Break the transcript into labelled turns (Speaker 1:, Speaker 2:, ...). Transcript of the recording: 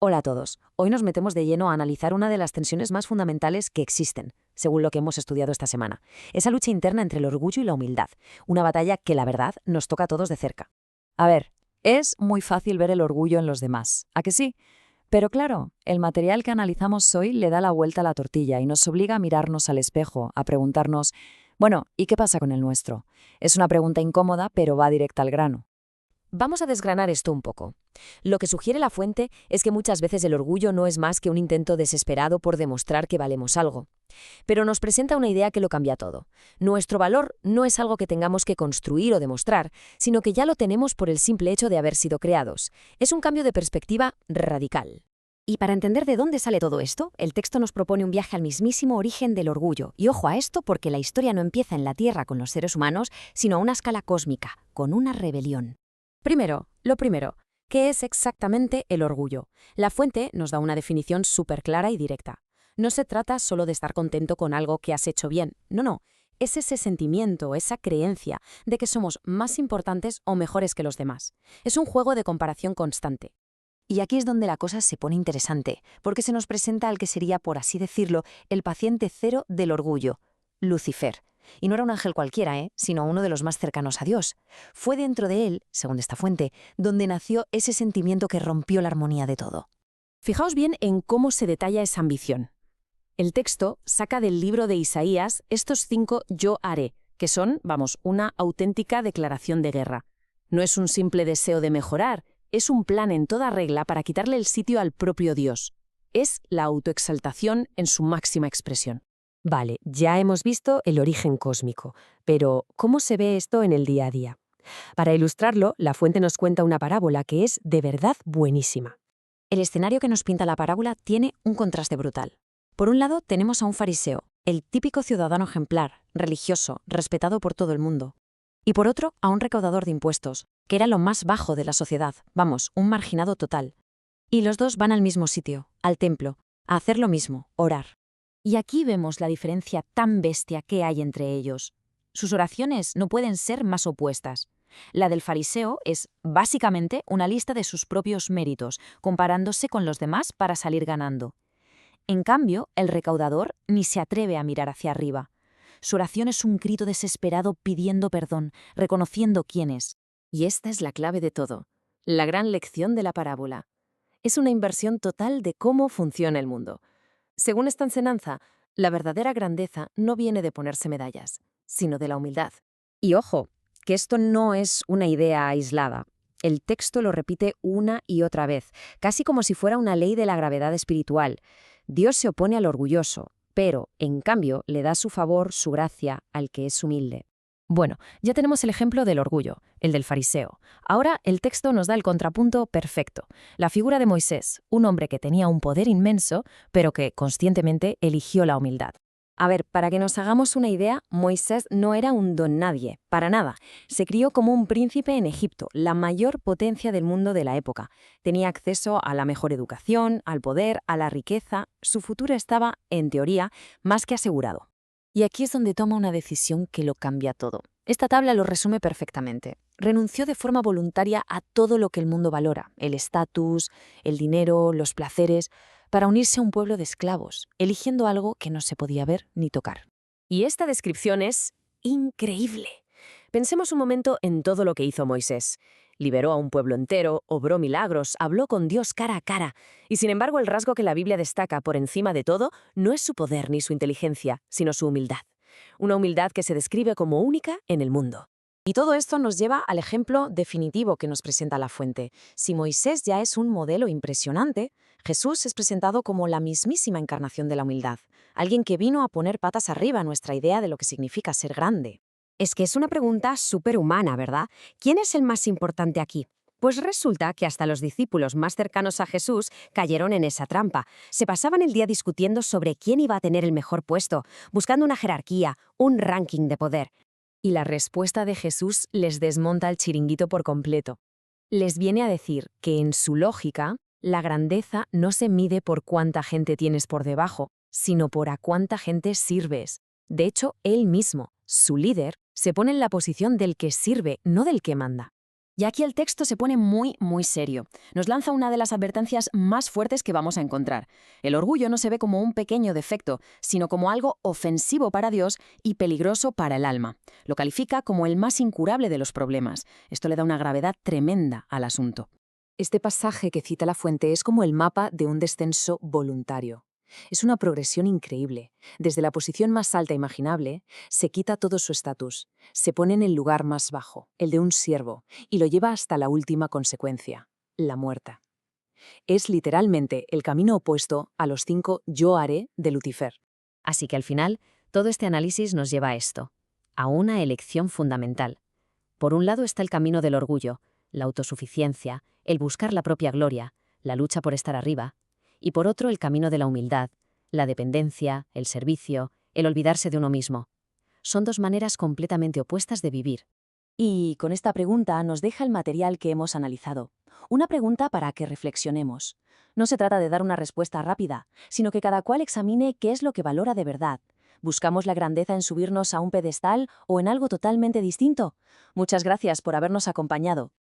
Speaker 1: Hola a todos. Hoy nos metemos de lleno a analizar una de las tensiones más fundamentales que existen, según lo que hemos estudiado esta semana. Esa lucha interna entre el orgullo y la humildad. Una batalla que, la verdad, nos toca a todos de cerca.
Speaker 2: A ver, es muy fácil ver el orgullo en los demás, ¿a que sí? Pero claro, el material que analizamos hoy le da la vuelta a la tortilla y nos obliga a mirarnos al espejo, a preguntarnos, bueno, ¿y qué pasa con el nuestro? Es una pregunta incómoda, pero va directa al grano.
Speaker 1: Vamos a desgranar esto un poco. Lo que sugiere la fuente es que muchas veces el orgullo no es más que un intento desesperado por demostrar que valemos algo. Pero nos presenta una idea que lo cambia todo. Nuestro valor no es algo que tengamos que construir o demostrar, sino que ya lo tenemos por el simple hecho de haber sido creados. Es un cambio de perspectiva radical. Y para entender de dónde sale todo esto, el texto nos propone un viaje al mismísimo origen del orgullo. Y ojo a esto porque la historia no empieza en la Tierra con los seres humanos, sino a una escala cósmica, con una rebelión. Lo primero, ¿qué es exactamente el orgullo? La fuente nos da una definición súper clara y directa. No se trata solo de estar contento con algo que has hecho bien, no. Es ese sentimiento, esa creencia de que somos más importantes o mejores que los demás. Es un juego de comparación constante. Y aquí es donde la cosa se pone interesante, porque se nos presenta al que sería, por así decirlo, el paciente cero del orgullo, Lucifer. Y no era un ángel cualquiera, sino uno de los más cercanos a Dios. Fue dentro de él, según esta fuente, donde nació ese sentimiento que rompió la armonía de todo. Fijaos bien en cómo se detalla esa ambición. El texto saca del libro de Isaías estos 5 yo haré, que son, una auténtica declaración de guerra. No es un simple deseo de mejorar, es un plan en toda regla para quitarle el sitio al propio Dios. Es la autoexaltación en su máxima expresión. Vale, ya hemos visto el origen cósmico, pero ¿cómo se ve esto en el día a día? Para ilustrarlo, la fuente nos cuenta una parábola que es de verdad buenísima. El escenario que nos pinta la parábola tiene un contraste brutal. Por un lado, tenemos a un fariseo, el típico ciudadano ejemplar, religioso, respetado por todo el mundo. Y por otro, a un recaudador de impuestos, que era lo más bajo de la sociedad, un marginado total. Y los dos van al mismo sitio, al templo, a hacer lo mismo, orar. Y aquí vemos la diferencia tan bestia que hay entre ellos. Sus oraciones no pueden ser más opuestas. La del fariseo es, básicamente, una lista de sus propios méritos, comparándose con los demás para salir ganando. En cambio, el recaudador ni se atreve a mirar hacia arriba. Su oración es un grito desesperado pidiendo perdón, reconociendo quién es. Y esta es la clave de todo, la gran lección de la parábola. Es una inversión total de cómo funciona el mundo. Según esta enseñanza, la verdadera grandeza no viene de ponerse medallas, sino de la humildad. Y ojo, que esto no es una idea aislada. El texto lo repite una y otra vez, casi como si fuera una ley de la gravedad espiritual. Dios se opone al orgulloso, pero, en cambio, le da su favor, su gracia, al que es humilde. Bueno, ya tenemos el ejemplo del orgullo, el del fariseo. Ahora el texto nos da el contrapunto perfecto, la figura de Moisés, un hombre que tenía un poder inmenso, pero que conscientemente eligió la humildad. A ver, para que nos hagamos una idea, Moisés no era un don nadie, para nada. Se crió como un príncipe en Egipto, la mayor potencia del mundo de la época. Tenía acceso a la mejor educación, al poder, a la riqueza. Su futuro estaba, en teoría, más que asegurado. Y aquí es donde toma una decisión que lo cambia todo. Esta tabla lo resume perfectamente. Renunció de forma voluntaria a todo lo que el mundo valora, el estatus, el dinero, los placeres, para unirse a un pueblo de esclavos, eligiendo algo que no se podía ver ni tocar. Y esta descripción es increíble. Pensemos un momento en todo lo que hizo Moisés. Liberó a un pueblo entero, obró milagros, habló con Dios cara a cara. Y sin embargo, el rasgo que la Biblia destaca por encima de todo no es su poder ni su inteligencia, sino su humildad. Una humildad que se describe como única en el mundo. Y todo esto nos lleva al ejemplo definitivo que nos presenta la fuente. Si Moisés ya es un modelo impresionante, Jesús es presentado como la mismísima encarnación de la humildad, alguien que vino a poner patas arriba a nuestra idea de lo que significa ser grande. Es que es una pregunta superhumana, ¿verdad? ¿Quién es el más importante aquí? Pues resulta que hasta los discípulos más cercanos a Jesús cayeron en esa trampa. Se pasaban el día discutiendo sobre quién iba a tener el mejor puesto, buscando una jerarquía, un ranking de poder. Y la respuesta de Jesús les desmonta el chiringuito por completo. Les viene a decir que en su lógica, la grandeza no se mide por cuánta gente tienes por debajo, sino por a cuánta gente sirves. De hecho, él mismo, su líder, se pone en la posición del que sirve, no del que manda.
Speaker 3: Y aquí el texto se pone muy, muy serio. Nos lanza una de las advertencias más fuertes que vamos a encontrar. El orgullo no se ve como un pequeño defecto, sino como algo ofensivo para Dios y peligroso para el alma. Lo califica como el más incurable de los problemas. Esto le da una gravedad tremenda al asunto.
Speaker 2: Este pasaje que cita la fuente es como el mapa de un descenso voluntario. Es una progresión increíble. Desde la posición más alta imaginable, se quita todo su estatus, se pone en el lugar más bajo, el de un siervo, y lo lleva hasta la última consecuencia, la muerte. Es literalmente el camino opuesto a los 5 yo haré de Lucifer.
Speaker 1: Así que al final, todo este análisis nos lleva a esto, a una elección fundamental. Por un lado está el camino del orgullo, la autosuficiencia, el buscar la propia gloria, la lucha por estar arriba, y por otro el camino de la humildad, la dependencia, el servicio, el olvidarse de uno mismo. Son dos maneras completamente opuestas de vivir.
Speaker 3: Y con esta pregunta nos deja el material que hemos analizado. Una pregunta para que reflexionemos. No se trata de dar una respuesta rápida, sino que cada cual examine qué es lo que valora de verdad. ¿Buscamos la grandeza en subirnos a un pedestal o en algo totalmente distinto? Muchas gracias por habernos acompañado.